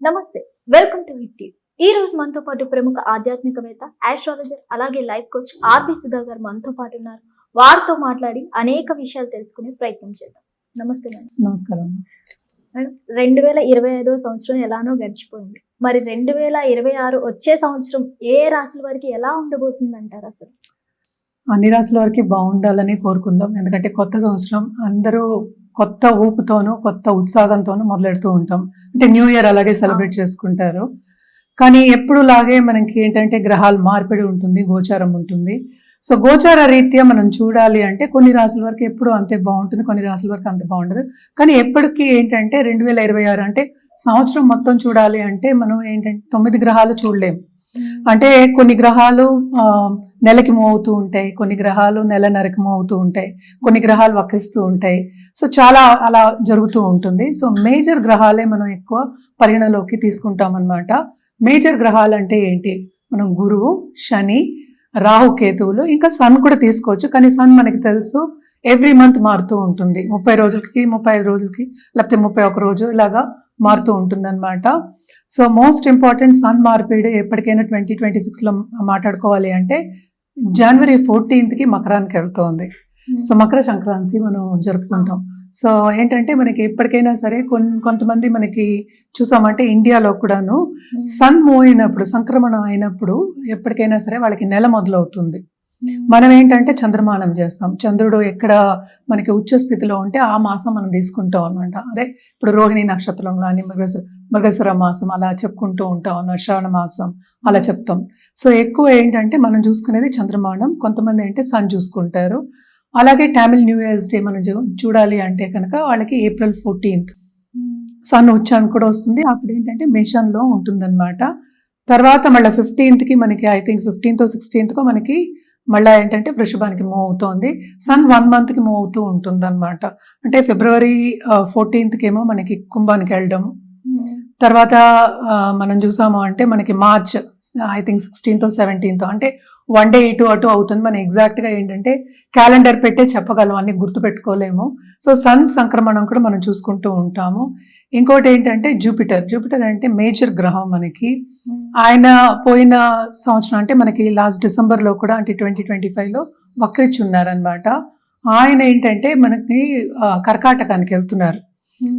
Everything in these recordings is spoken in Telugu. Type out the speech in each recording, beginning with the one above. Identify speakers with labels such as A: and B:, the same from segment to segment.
A: నమస్తే, వెల్కమ్ టు హిట్ టీవీ. ఈ రోజు మనతో పాటు ప్రముఖ ఆధ్యాత్మికవేత్త, ఆస్ట్రాలజర్, అలాగే లైఫ్ కోచ్ ఆర్బి సుధా గారు మనతో పాటు ఉన్నారు. వారితో మాట్లాడి అనేక విషయాలు తెలుసుకునే ప్రయత్నం చేద్దాం. నమస్తే మేడం.
B: నమస్కారం
A: మేడం, 2025 సంవత్సరం ఎలానో గడిచిపోయింది. మరి 2026 వచ్చే సంవత్సరం ఏ రాశుల వారికి ఎలా ఉండబోతుంది అంటారు? అసలు
B: అన్ని రాశుల వారికి బాగుండాలని కోరుకుందాం. ఎందుకంటే కొత్త సంవత్సరం అందరూ కొత్త ఊపుతోనూ కొత్త ఉత్సాహంతోనూ మొదలెడుతూ ఉంటాం. అంటే న్యూ ఇయర్ అలాగే సెలబ్రేట్ చేసుకుంటారు. కానీ ఎప్పుడు లాగే మనకి ఏంటంటే గ్రహాల మార్పిడి ఉంటుంది, గోచారం ఉంటుంది. సో గోచార రీత్యా మనం చూడాలి అంటే కొన్ని రాశుల వరకు ఎప్పుడు అంతే బాగుంటుంది, కొన్ని రాశుల వరకు అంత బాగుండదు. కానీ ఎప్పటికీ ఏంటంటే 2026 అంటే సంవత్సరం మొత్తం చూడాలి అంటే మనం ఏంటంటే 9 గ్రహాలు చూడలేము. అంటే కొన్ని గ్రహాలు నెలకి మూవ్ అవుతూ ఉంటాయి, కొన్ని గ్రహాలు నెలన్నరకి మూవ్ అవుతూ ఉంటాయి, కొన్ని గ్రహాలు వక్రిస్తూ ఉంటాయి. సో చాలా అలా జరుగుతూ ఉంటుంది. సో మేజర్ గ్రహాలే మనం ఎక్కువ పరిగణలోకి తీసుకుంటాం అన్నమాట. మేజర్ గ్రహాలు అంటే ఏంటి? మనం గురువు, శని, రాహు, కేతువులు, ఇంకా సన్ కూడా తీసుకోవచ్చు. కానీ సన్ మనకి తెలుసు ఎవ్రీ మంత్ మారుతూ ఉంటుంది. 30 రోజులకి, 35 రోజులకి, లేకపోతే 31 రోజు ఇలాగా మారుతూ ఉంటుంది అనమాట. సో మోస్ట్ ఇంపార్టెంట్ సన్ మార్పిడి ఎప్పటికైనా 2026లో మాట్లాడుకోవాలి అంటే జనవరి 14కి మకరానికి వెళ్తుంది. సో మకర సంక్రాంతి మనం జరుపుకుంటాం. సో ఏంటంటే మనకి ఎప్పటికైనా సరే కొంతమంది మనకి చూసామంటే ఇండియాలో కూడాను సన్ మూవ్ అయినప్పుడు, సంక్రమణం అయినప్పుడు ఎప్పటికైనా సరే వాళ్ళకి నెల మొదలవుతుంది. మనం ఏంటంటే చంద్రమానం చేస్తాం. చంద్రుడు ఎక్కడ మనకి ఉచ్చ స్థితిలో ఉంటే ఆ మాసం మనం తీసుకుంటాం అనమాట. అదే ఇప్పుడు రోహిణి నక్షత్రం కానీ మృగశిర మాసం అలా చెప్పుకుంటూ ఉంటాం అన్నమాట. శ్రావణ మాసం అలా చెప్తాం. సో ఎక్కువ ఏంటంటే మనం చూసుకునేది చంద్రమానం. కొంతమంది ఏంటంటే సన్ చూసుకుంటారు. అలాగే టామిల్ న్యూ ఇయర్స్ డే మనం చూడాలి అంటే కనుక వాళ్ళకి ఏప్రిల్ 14th సన్ ఉచ్చానికి కూడా వస్తుంది. అప్పుడు ఏంటంటే మేషంలో ఉంటుందన్నమాట. తర్వాత మళ్ళీ 15కి మనకి ఐ థింక్ 15th 16th మనకి మళ్ళీ ఏంటంటే వృషభానికి మూవ్ అవుతోంది. సన్ 1 monthకి మూవ్ అవుతూ ఉంటుంది అనమాట. అంటే ఫిబ్రవరి 14th ఏమో మనకి కుంభానికి వెళ్ళడం. తర్వాత మనం చూసాము అంటే మనకి March I think 16th 17th అంటే 1 day ఇటు అటు అవుతుంది. మనం ఎగ్జాక్ట్గా ఏంటంటే క్యాలెండర్ పెట్టే చెప్పగలం, అన్ని గుర్తుపెట్టుకోలేము. సో సన్ సంక్రమణం కూడా మనం చూసుకుంటూ ఉంటాము. ఇంకోటి ఏంటంటే జూపిటర్ అంటే మేజర్ గ్రహం మనకి. ఆయన పోయిన సంవత్సరం అంటే మనకి లాస్ట్ డిసెంబర్లో కూడా అంటే 2025లో వక్రించి ఉన్నారనమాట. ఆయన ఏంటంటే మనకి కర్కాటకానికి వెళ్తున్నారు.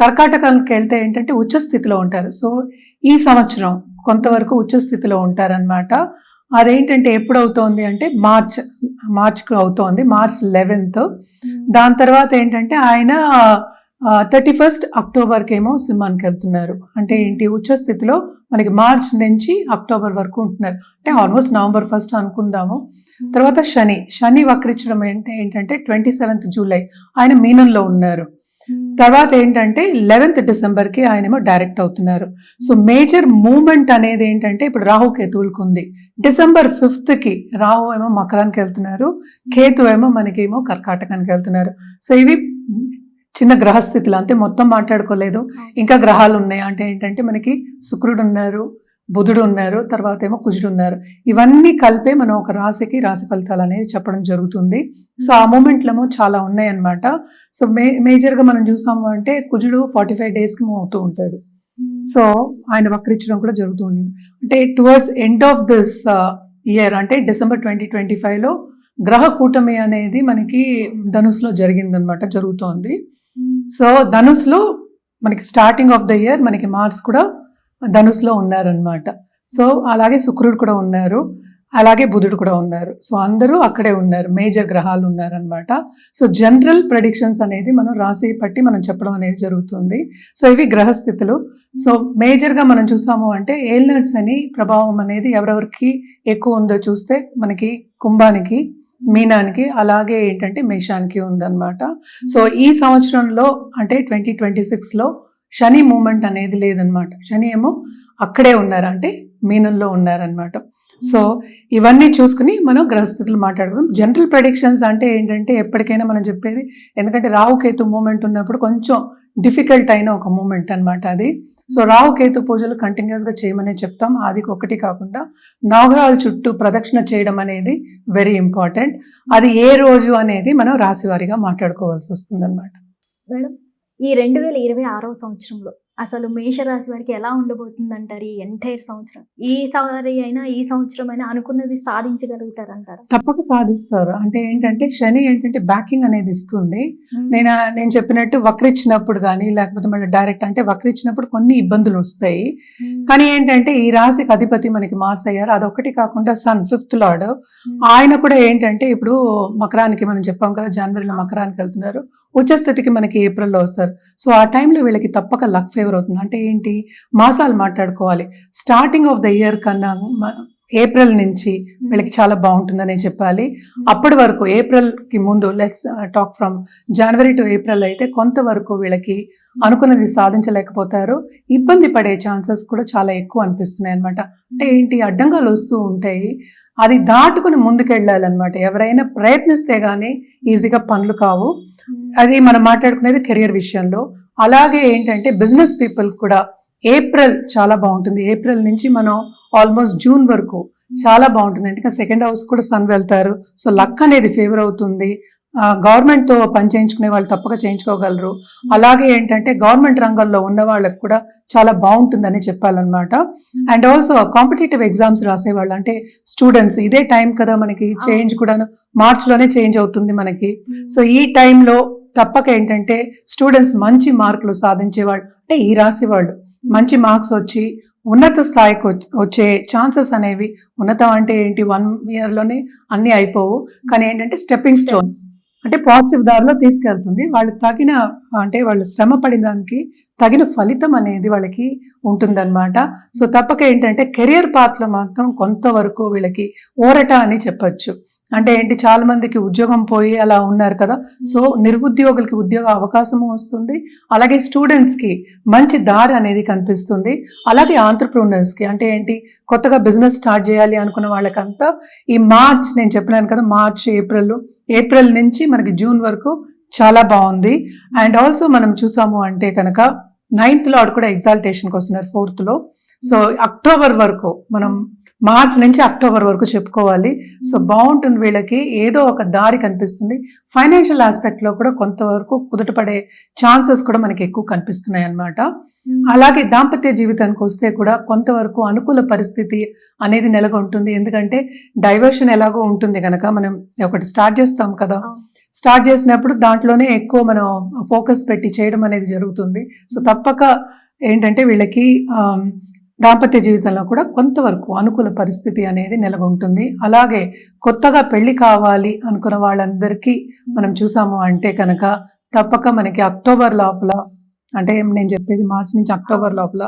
B: కర్కాటకానికి వెళ్తే ఏంటంటే ఉచ్చస్థితిలో ఉంటారు. సో ఈ సంవత్సరం కొంతవరకు ఉచ్చస్థితిలో ఉంటారనమాట. అదేంటంటే ఎప్పుడు అవుతోంది అంటే మార్చ్కి అవుతోంది, March 11th. దాని తర్వాత ఏంటంటే ఆయన 31st అక్టోబర్కి ఏమో సింహానికి వెళ్తున్నారు. అంటే ఏంటి ఉచ్చస్థితిలో మనకి మార్చ్ నుంచి అక్టోబర్ వరకు ఉంటున్నారు. అంటే ఆల్మోస్ట్ నవంబర్ 1st అనుకుందాము. తర్వాత శని వక్రించడం ఏంటంటే 27th జూలై ఆయన మీనంలో ఉన్నారు. తర్వాత ఏంటంటే 11th డిసెంబర్కి ఆయనేమో డైరెక్ట్ అవుతున్నారు. సో మేజర్ మూమెంట్ అనేది ఏంటంటే ఇప్పుడు రాహు కేతువులకు ఉంది. డిసెంబర్ 5th రాహు ఏమో మకరానికి వెళ్తున్నారు, కేతు ఏమో మనకేమో కర్కాటకానికి వెళ్తున్నారు. సో ఇవి చిన్న గ్రహస్థితులు, అంతే, మొత్తం మాట్లాడుకోలేదు. ఇంకా గ్రహాలు ఉన్నాయి. అంటే ఏంటంటే మనకి శుక్రుడు ఉన్నారు, బుధుడు ఉన్నారు, తర్వాత ఏమో కుజుడు ఉన్నారు. ఇవన్నీ కలిపే మనం ఒక రాశికి రాశి ఫలితాలు అనేది చెప్పడం జరుగుతుంది. సో ఆ మూమెంట్లేమో చాలా ఉన్నాయి అన్నమాట. సో మేజర్గా మనం చూసాము అంటే కుజుడు 45 daysకి మూవ్ అవుతూ ఉంటాడు. సో ఆయన వక్రించడం కూడా జరుగుతుంది. అంటే towards end of this year అంటే డిసెంబర్ 2025లో గ్రహ కూటమి అనేది మనకి ధనుసులో జరిగిందనమాట, జరుగుతోంది. సో ధనుసులో మనకి స్టార్టింగ్ ఆఫ్ ద ఇయర్ మనకి మార్స్ కూడా ధనుసులో ఉన్నారనమాట. సో అలాగే శుక్రుడు కూడా ఉన్నారు, అలాగే బుధుడు కూడా ఉన్నారు. సో అందరూ అక్కడే ఉన్నారు, మేజర్ గ్రహాలు ఉన్నారనమాట. సో జనరల్ ప్రెడిక్షన్స్ అనేది మనం రాశి పట్టి మనం చెప్పడం అనేది జరుగుతుంది. సో ఇవి గ్రహస్థితులు. సో మేజర్గా మనం చూసాము అంటే ఏల్నట్స్ అని ప్రభావం అనేది ఎవరెవరికి ఎక్కువ ఉందో చూస్తే మనకి కుంభానికి, మీనానికి, అలాగే ఏంటంటే మేషానికి ఉందన్నమాట. సో ఈ సంవత్సరంలో అంటే 2026లో శని మూమెంట్ అనేది లేదనమాట. శని ఏమో అక్కడే ఉన్నారు, అంటే మీనంలో ఉన్నారనమాట. సో ఇవన్నీ చూసుకుని మనం గ్రహస్థితులు మాట్లాడుకుందాం. జనరల్ ప్రెడిక్షన్స్ అంటే ఏంటంటే ఎప్పటికైనా మనం చెప్పేది, ఎందుకంటే రాహుకేతు మూమెంట్ ఉన్నప్పుడు కొంచెం డిఫికల్ట్ అయిన ఒక మూమెంట్ అనమాట అది. సో రాహుకేతు పూజలు కంటిన్యూస్గా చేయమనే చెప్తాం. అది ఒకటి కాకుండా నవగ్రహాల చుట్టూ ప్రదక్షిణ చేయడం అనేది వెరీ ఇంపార్టెంట్. అది ఏ రోజు అనేది మనం రాశివారీగా మాట్లాడుకోవాల్సి వస్తుంది అనమాట.
A: మేడం, ఈ 2026 సంవత్సరంలో అసలు మేషరాశి వారికి ఎలా ఉండబోతుంది అంటారు ఈ ఎంటైర్ సంవత్సరం? ఈ సంవత్సరం అయినా అనుకున్నది సాధించగలుగుతారంటారా?
B: తప్పక సాధిస్తారు. అంటే ఏంటంటే శని ఏంటంటే బ్యాకింగ్ అనేది ఇస్తుంది. నేను చెప్పినట్టు వక్రించినప్పుడు కానీ లేకపోతే మళ్ళీ డైరెక్ట్ అంటే వక్రించినప్పుడు కొన్ని ఇబ్బందులు వస్తాయి. కానీ ఏంటంటే ఈ రాశికి అధిపతి మనకి మార్స్ అయ్యారు. అదొకటి కాకుండా సన్ 5th లార్డ్ ఆయన కూడా ఏంటంటే ఇప్పుడు మకరానికి మనం చెప్పాం కదా, జనవరిలో మకరానికి వెళ్తున్నారు. ఉచ్చ స్థితికి మనకి ఏప్రిల్లో వస్తారు. సో ఆ టైంలో వీళ్ళకి తప్పక లక్ ఫేవర్ అవుతుంది. అంటే ఏంటి, మాసాలు మాట్లాడుకోవాలి. స్టార్టింగ్ ఆఫ్ ద ఇయర్ కన్నా ఏప్రిల్ నుంచి వీళ్ళకి చాలా బాగుంటుందనే చెప్పాలి. అప్పటి వరకు ఏప్రిల్కి ముందు let's talk from January to April అయితే కొంతవరకు వీళ్ళకి అనుకున్నది సాధించలేకపోతారు. ఇబ్బంది పడే ఛాన్సెస్ కూడా చాలా ఎక్కువ అనిపిస్తున్నాయి అనమాట. అంటే ఏంటి, అడ్డంగాలు వస్తూ ఉంటాయి, అది దాటుకుని ముందుకెళ్ళాలన్నమాట. ఎవరైనా ప్రయత్నిస్తే గానీ ఈజీగా పనులు కావు. అది మనం మాట్లాడుకునేది కెరియర్ విషయంలో. అలాగే ఏంటంటే బిజినెస్ పీపుల్ కూడా ఏప్రిల్ చాలా బాగుంటుంది. ఏప్రిల్ నుంచి మనం ఆల్మోస్ట్ జూన్ వరకు చాలా బాగుంటుంది. అంటే 2nd house కూడా సన్ వెళ్తారు. సో లక్ అనేది ఫేవర్ అవుతుంది. గవర్నమెంట్తో పని చేయించుకునే వాళ్ళు తప్పక చేయించుకోగలరు. అలాగే ఏంటంటే గవర్నమెంట్ రంగంలో ఉన్న వాళ్ళకి కూడా చాలా బాగుంటుందని చెప్పాలన్నమాట. అండ్ ఆల్సో కాంపిటేటివ్ ఎగ్జామ్స్ రాసేవాళ్ళు అంటే స్టూడెంట్స్, ఇదే టైం కదా మనకి చేంజ్ కూడా మార్చిలోనే చేంజ్ అవుతుంది మనకి. సో ఈ టైంలో తప్పక ఏంటంటే స్టూడెంట్స్ మంచి మార్కులు సాధించేవాళ్ళు అంటే ఈ రాశి వాళ్ళు మంచి మార్క్స్ వచ్చి ఉన్నత స్థాయికి వచ్చే ఛాన్సెస్ అనేవి, ఉన్నతం అంటే ఏంటి 1 yearలోనే అన్నీ అయిపోవు, కానీ ఏంటంటే స్టెప్పింగ్ స్టోన్ అంటే పాజిటివ్ దారిలో తీసుకెళ్తుంది. వాళ్ళు తగిన అంటే వాళ్ళు శ్రమ పడిన దానికి తగిన ఫలితం అనేది వాళ్ళకి ఉంటుందన్నమాట. సో తప్పక ఏంటంటే కెరియర్ పాత్లో మాత్రం కొంతవరకు వీళ్ళకి ఊరట అని చెప్పచ్చు. అంటే ఏంటి, చాలా మందికి ఉద్యోగం పోయి అలా ఉన్నారు కదా. సో నిరుద్యోగులకి ఉద్యోగ అవకాశము వస్తుంది. అలాగే స్టూడెంట్స్కి మంచి దారి అనేది కనిపిస్తుంది. అలాగే ఆంటర్ప్రూనర్స్కి అంటే ఏంటి, కొత్తగా బిజినెస్ స్టార్ట్ చేయాలి అనుకున్న వాళ్ళకంతా ఈ మార్చ్, నేను చెప్పినాను కదా, మార్చ్ ఏప్రిల్ నుంచి మనకి జూన్ వరకు చాలా బాగుంది. అండ్ ఆల్సో మనం చూసాము అంటే కనుక 9th లార్డ్ కూడా ఎగ్జాల్టేషన్కి వస్తున్నారు 4th లో. సో అక్టోబర్ వరకు మనం మార్చ్ నుంచి అక్టోబర్ వరకు చెప్పుకోవాలి. సో బాగుంటుంది, వీళ్ళకి ఏదో ఒక దారి కనిపిస్తుంది. ఫైనాన్షియల్ ఆస్పెక్ట్లో కూడా కొంతవరకు కుదుటపడే ఛాన్సెస్ కూడా మనకి ఎక్కువ కనిపిస్తున్నాయి అన్నమాట. అలాగే దాంపత్య జీవితానికి వస్తే కూడా కొంతవరకు అనుకూల పరిస్థితి అనేది నెలకొంటుంది. ఎందుకంటే డైవర్షన్ ఎలాగో ఉంటుంది కనుక మనం ఒకటి స్టార్ట్ చేస్తాం కదా, స్టార్ట్ చేసినప్పుడు దాంట్లోనే ఎక్కువ మనం ఫోకస్ పెట్టి చేయడం అనేది జరుగుతుంది. సో తప్పక ఏంటంటే వీళ్ళకి దాంపత్య జీవితంలో కూడా కొంతవరకు అనుకూల పరిస్థితి అనేది నెలకొంటుంది. అలాగే కొత్తగా పెళ్లి కావాలి అనుకున్న వాళ్ళందరికీ మనం చూసాము అంటే కనుక తప్పక మనకి అక్టోబర్ లోపల, అంటే నేను చెప్పేది మార్చి నుంచి అక్టోబర్ లోపల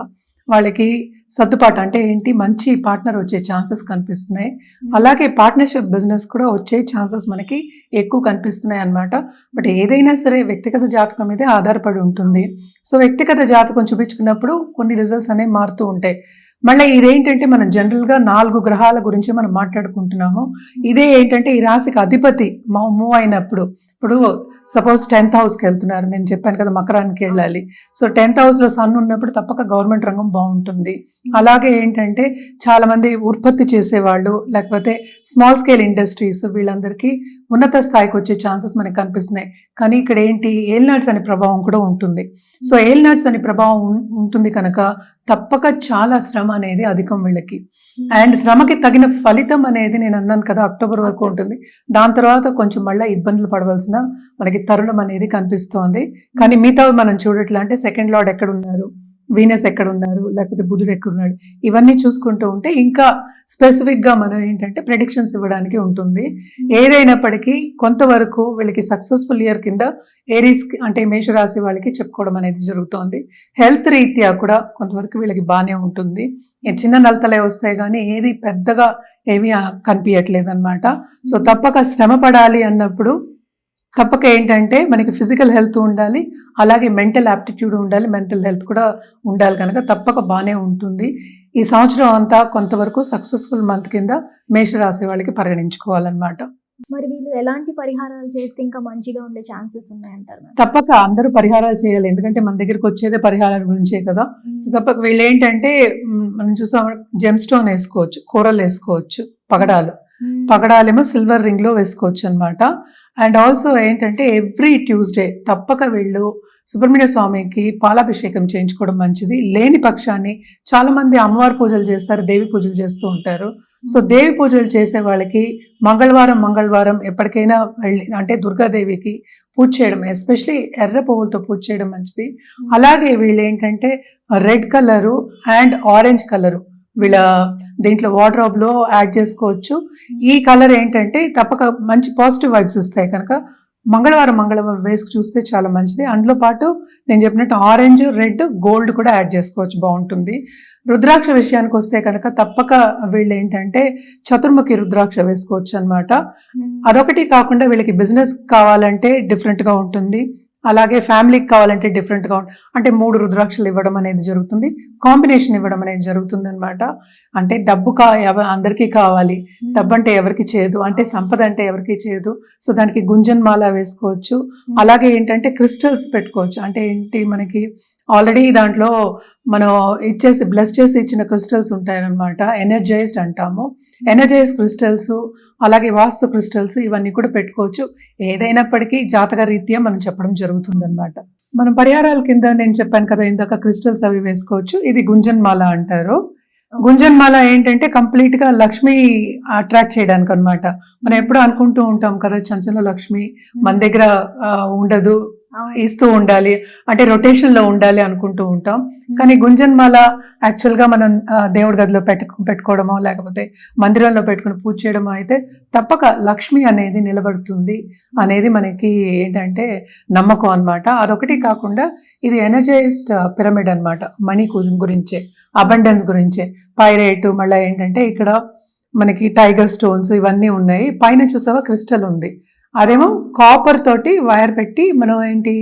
B: వాళ్ళకి సర్దుబాటు అంటే ఏంటి, మంచి పార్ట్నర్ వచ్చే ఛాన్సెస్ కనిపిస్తున్నాయి. అలాగే పార్ట్నర్షిప్ బిజినెస్ కూడా వచ్చే ఛాన్సెస్ మనకి ఎక్కువ కనిపిస్తున్నాయి అన్నమాట. బట్ ఏదైనా సరే వ్యక్తిగత జాతకం మీదే ఆధారపడి ఉంటుంది. సో వ్యక్తిగత జాతకం చూపించుకున్నప్పుడు కొన్ని రిజల్ట్స్ అనేవి మారుతూ ఉంటాయి. మళ్ళీ ఇదేంటంటే మనం జనరల్గా 4 గ్రహాల గురించి మనం మాట్లాడుకుంటున్నాము. ఇదే ఏంటంటే ఈ రాశికి అధిపతి మూవ్ అయినప్పుడు, ఇప్పుడు సపోజ్ 10th హౌస్కి వెళ్తున్నారు, నేను చెప్పాను కదా మకరానికి వెళ్ళాలి. సో 10th హౌస్లో సన్ ఉన్నప్పుడు తప్పక గవర్నమెంట్ రంగం బాగుంటుంది. అలాగే ఏంటంటే చాలా మంది ఉత్పత్తి చేసేవాళ్ళు లేకపోతే స్మాల్ స్కేల్ ఇండస్ట్రీస్ వీళ్ళందరికీ ఉన్నత స్థాయికి వచ్చే ఛాన్సెస్ మనకి కనిపిస్తున్నాయి. కానీ ఇక్కడ ఏంటి, ఏల్నాడ్స్ అనే ప్రభావం కూడా ఉంటుంది. సో ఏల్నాడ్స్ అనే ప్రభావం ఉంటుంది కనుక తప్పక చాలా శ్రమ అనేది అధికం వీళ్ళకి. అండ్ శ్రమకి తగిన ఫలితం అనేది నేను అన్నాను కదా అక్టోబర్ వరకు ఉంటుంది. దాని తర్వాత కొంచెం మళ్ళీ ఇబ్బందులు పడవలసిన మనకి తరుణం అనేది కనిపిస్తోంది. కానీ మిగతావి మనం చూడట్లా అంటే 2nd లార్డ్ ఎక్కడ ఉన్నారు, వీనస్ ఎక్కడ ఉన్నారు, లేకపోతే బుధుడు ఎక్కడున్నాడు, ఇవన్నీ చూసుకుంటూ ఉంటే ఇంకా స్పెసిఫిక్గా మనం ఏంటంటే ప్రెడిక్షన్స్ ఇవ్వడానికి ఉంటుంది. ఏదైనప్పటికీ కొంతవరకు వీళ్ళకి సక్సెస్ఫుల్ ఇయర్ కింద ఏరీస్ అంటే మేషరాశి వాళ్ళకి చెప్పుకోవడం అనేది జరుగుతోంది. హెల్త్ రీత్యా కూడా కొంతవరకు వీళ్ళకి బాగానే ఉంటుంది. చిన్న నలతలే వస్తాయి కానీ ఏది పెద్దగా ఏమీ కనిపించట్లేదు అనమాట. సో తప్పక శ్రమ పడాలి అన్నప్పుడు తప్పక ఏంటంటే మనకి ఫిజికల్ హెల్త్ ఉండాలి, అలాగే మెంటల్ యాప్టిట్యూడ్ ఉండాలి, మెంటల్ హెల్త్ కూడా ఉండాలి కనుక తప్పక బాగానే ఉంటుంది. ఈ సంవత్సరం అంతా కొంతవరకు సక్సెస్ఫుల్ మంత్ కింద మేషరాశి వాళ్ళకి పరిగణించుకోవాలన్నమాట.
A: మరి వీళ్ళు ఎలాంటి పరిహారాలు చేస్తే ఇంకా మంచిగా ఉండే ఛాన్సెస్ ఉన్నాయంటారు?
B: తప్పక అందరూ పరిహారాలు చేయాలి, ఎందుకంటే మన దగ్గరకు వచ్చేదే పరిహారాల గురించే కదా. సో తప్పక వీళ్ళు ఏంటంటే మనం చూసాం జెమ్ స్టోన్ వేసుకోవచ్చు, కూరలు వేసుకోవచ్చు, పగడాలు పగడాలేమో సిల్వర్ రింగ్ లో వేసుకోవచ్చు అనమాట. అండ్ ఆల్సో ఏంటంటే ఎవ్రీ ట్యూస్డే తప్పక వీళ్ళు సుబ్రహ్మణ్య స్వామికి పాలాభిషేకం చేయించుకోవడం మంచిది. లేని పక్షాన్ని చాలా మంది అమ్మవారి పూజలు చేస్తారు, దేవి పూజలు చేస్తూ ఉంటారు. సో దేవి పూజలు చేసే వాళ్ళకి మంగళవారం ఎప్పటికైనా వెళ్ళి అంటే దుర్గాదేవికి పూజ చేయడం, ఎస్పెషలీ ఎర్ర పువ్వులతో పూజ చేయడం మంచిది. అలాగే వీళ్ళు ఏంటంటే red colour and orange colour వీళ్ళ దీంట్లో వార్డ్రోబ్ లో యాడ్ చేసుకోవచ్చు. ఈ కలర్ ఏంటంటే తప్పక మంచి పాజిటివ్ వైబ్స్ ఇస్తాయి కనుక మంగళవారం వేసుకు చూస్తే చాలా మంచిది. అందులో పాటు నేను చెప్పినట్టు ఆరెంజ్, రెడ్, గోల్డ్ కూడా యాడ్ చేసుకోవచ్చు, బాగుంటుంది. రుద్రాక్ష విషయానికి వస్తే కనుక తప్పక వీళ్ళు ఏంటంటే చతుర్ముఖి రుద్రాక్ష వేసుకోవచ్చు అనమాట. అదొకటి కాకుండా వీళ్ళకి బిజినెస్ కావాలంటే డిఫరెంట్గా ఉంటుంది, అలాగే ఫ్యామిలీకి కావాలంటే డిఫరెంట్గా అంటే 3 రుద్రాక్షలు ఇవ్వడం అనేది జరుగుతుంది, కాంబినేషన్ ఇవ్వడం అనేది జరుగుతుంది అనమాట. అంటే డబ్బు అందరికీ కావాలి, డబ్బు అంటే ఎవరికి చేయదు, అంటే సంపద అంటే ఎవరికి చేయదు. సో దానికి గుంజన్ మాల వేసుకోవచ్చు. అలాగే ఏంటంటే క్రిస్టల్స్ పెట్టుకోవచ్చు. అంటే ఏంటి, మనకి ఆల్రెడీ దాంట్లో మనం బ్లెస్ చేసి ఇచ్చిన క్రిస్టల్స్ ఉంటాయన్నమాట, ఎనర్జైజ్డ్ అంటాము. ఎనర్జైజ్ క్రిస్టల్స్, అలాగే వాస్తు క్రిస్టల్స్, ఇవన్నీ కూడా పెట్టుకోవచ్చు. ఏదైనప్పటికీ జాతక రీత్యా మనం చెప్పడం జరుగుతుంది అనమాట. మనం పరిహారాల కింద నేను చెప్పాను కదా ఇందాక, క్రిస్టల్స్ అవి వేసుకోవచ్చు. ఇది గుంజన్ మాల అంటారు. గుంజన్ మాల ఏంటంటే కంప్లీట్ గా లక్ష్మి అట్రాక్ట్ చేయడానికి అనమాట. మనం ఎప్పుడు అనుకుంటూ ఉంటాం కదా, చంచల లక్ష్మి మన దగ్గర ఉండదు, ఇస్తూ ఉండాలి, అంటే రొటేషన్ లో ఉండాలి అనుకుంటూ ఉంటాం. కానీ గుంజన్మాల యాక్చువల్ గా మనం దేవుడి గదిలో పెట్టుకోవడమో లేకపోతే మందిరంలో పెట్టుకుని పూజ చేయడమో అయితే తప్పక లక్ష్మి అనేది నిలబడుతుంది అనేది మనకి ఏంటంటే నమ్మకం అన్నమాట. అదొకటి కాకుండా ఇది ఎనర్జైజ్డ్ పిరమిడ్ అన్నమాట, మనీ గురించే, అబండెన్స్ గురించే. పైరేట్, మళ్ళీ ఏంటంటే ఇక్కడ మనకి టైగర్ స్టోన్స్ ఇవన్నీ ఉన్నాయి. పైన చూసావా క్రిస్టల్ ఉంది, అదేమో కాపర్ తోటి వైర్ పెట్టి మనం ఏంటి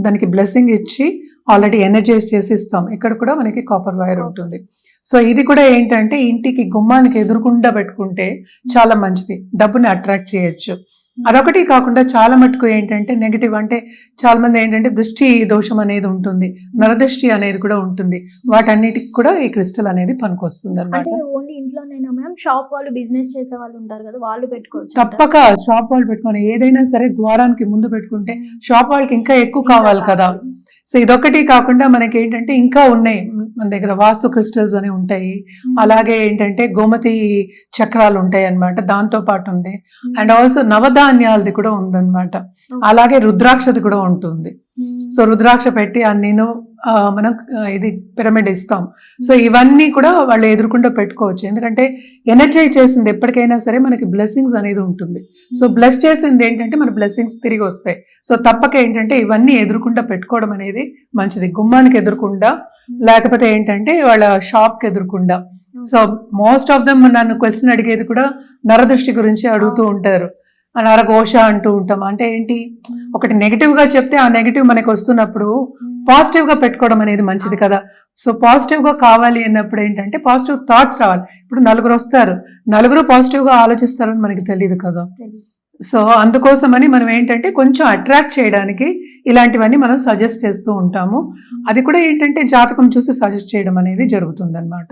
B: దానికి బ్లెస్సింగ్ ఇచ్చి ఆల్రెడీ ఎనర్జైజ్ చేసి ఇస్తాం. ఇక్కడ కూడా మనకి కాపర్ వైర్ ఉంటుంది. సో ఇది కూడా ఏంటంటే ఇంటికి గుమ్మానికి ఎదురుకుండా పెట్టుకుంటే చాలా మంచిది, డబ్బుని అట్రాక్ట్ చేయొచ్చు. అదొకటి కాకుండా చాలా మటుకు ఏంటంటే నెగిటివ్, అంటే చాలా మంది ఏంటంటే దృష్టి దోషం అనేది ఉంటుంది, నరదృష్టి అనేది కూడా ఉంటుంది. వాటన్నిటికి కూడా ఈ క్రిస్టల్ అనేది పనికొస్తుంది అన్నమాట.
A: ఓన్లీ ఇంట్లోనైనా మ్యామ్, షాప్ వాళ్ళు, బిజినెస్ చేసే వాళ్ళు ఉంటారు కదా, వాళ్ళు పెట్టుకోవచ్చు?
B: తప్పక షాప్ వాళ్ళు పెట్టుకోవాలి. ఏదైనా సరే ద్వారానికి ముందు పెట్టుకుంటే షాప్ వాళ్ళకి ఇంకా ఎక్కువ కావాలి కదా. సో ఇదొకటి కాకుండా మనకి ఏంటంటే ఇంకా ఉన్నాయి మన దగ్గర, వాస్తు క్రిస్టల్స్ అని ఉంటాయి, అలాగే ఏంటంటే గోమతి చక్రాలు ఉంటాయి అన్నమాట, దాంతో పాటు ఉంది. అండ్ ఆల్సో నవధాన్యాలది కూడా ఉందన్నమాట, అలాగే రుద్రాక్షది కూడా ఉంటుంది. సో రుద్రాక్ష పెట్టి నేను మనం ఇది పిరమిడ్ ఇస్తాం. సో ఇవన్నీ కూడా వాళ్ళు ఎదురుకుండా పెట్టుకోవచ్చు, ఎందుకంటే ఎనర్జైజ్ చేసింది ఎప్పటికైనా సరే మనకి బ్లెస్సింగ్స్ అనేది ఉంటుంది. సో బ్లెస్ చేసింది ఏంటంటే మన బ్లెస్సింగ్స్ తిరిగి వస్తాయి. సో తప్పక ఏంటంటే ఇవన్నీ ఎదురుకుండా పెట్టుకోవడం అనేది మంచిది, గుమ్మానికి ఎదురుకుండా, లేకపోతే ఏంటంటే వాళ్ళ షాప్కి ఎదురుకుండా. సో మోస్ట్ ఆఫ్ దమ్ నన్ను క్వశ్చన్ అడిగేది కూడా నరదృష్టి గురించి అడుగుతూ ఉంటారు, నరఘోష అంటూ ఉంటాం. అంటే ఏంటి, ఒకటి నెగిటివ్ గా చెప్తే ఆ నెగిటివ్ మనకి వస్తున్నప్పుడు పాజిటివ్ గా పెట్టుకోవడం అనేది మంచిది కదా. సో పాజిటివ్ గా కావాలి అన్నప్పుడు ఏంటంటే పాజిటివ్ థాట్స్ రావాలి. ఇప్పుడు నలుగురు వస్తారు, నలుగురు పాజిటివ్ గా ఆలోచిస్తారని మనకి తెలియదు కదా. సో అందుకోసమని మనం ఏంటంటే కొంచెం అట్రాక్ట్ చేయడానికి ఇలాంటివన్నీ మనం సజెస్ట్ చేస్తూ ఉంటాము. అది కూడా ఏంటంటే జాతకం చూసి సజెస్ట్ చేయడం అనేది జరుగుతుంది అన్నమాట.